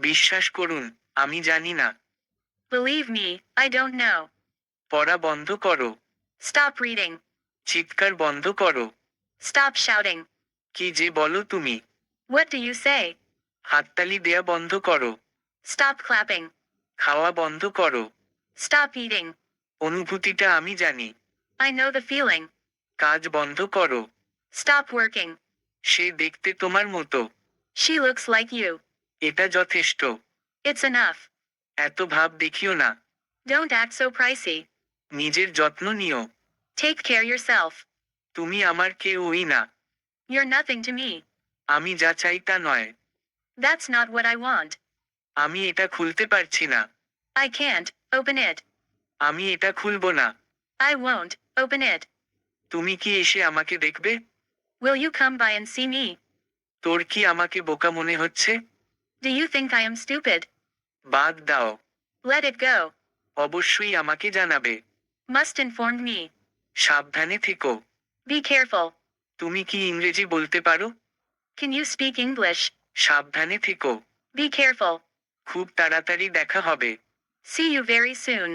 বিশ্বাস করুন, আমি জানি না। Believe me, I don't know. পড়া বন্ধ করো। Stop reading. চিৎকার বন্ধ করো। Stop shouting. কি যে বলো তুমি? What do you say? হাততালি দেয়া বন্ধ করো। Stop clapping. খাওয়া বন্ধ করো। Stop eating. অনুভূতিটা আমি জানি। I know the feeling. কাজ বন্ধ করো। Stop working. সে দেখতে তোমার মতো। She looks like you. এটা যথেষ্ট। It's enough. এত ভাব দেখিও না। Don't act so pricey. নিজের যত্ন নিও। Take care yourself. তুমি আমার কেউই না। You're nothing to me. আমি যা চাই তা নয়। That's not what I want. আমি এটা খুলতে পারছি না। I can't open it. আমি এটা খুলব না। I won't open it. তুমি কি এসে আমাকে দেখবে? Will you come by and see me? তোর কি আমাকে বোকা মনে হচ্ছে? Do you think I am stupid? বাদ দাও। Let it go. অবশ্যই আমাকে জানাবে। Must inform me. সাবধানে থেকো। Be careful. তুমি কি ইংরেজি বলতে পারো? Can you speak English? সাবধানে থেকো। Be careful. খুব তাড়াতাড়ি দেখা হবে। See you very soon.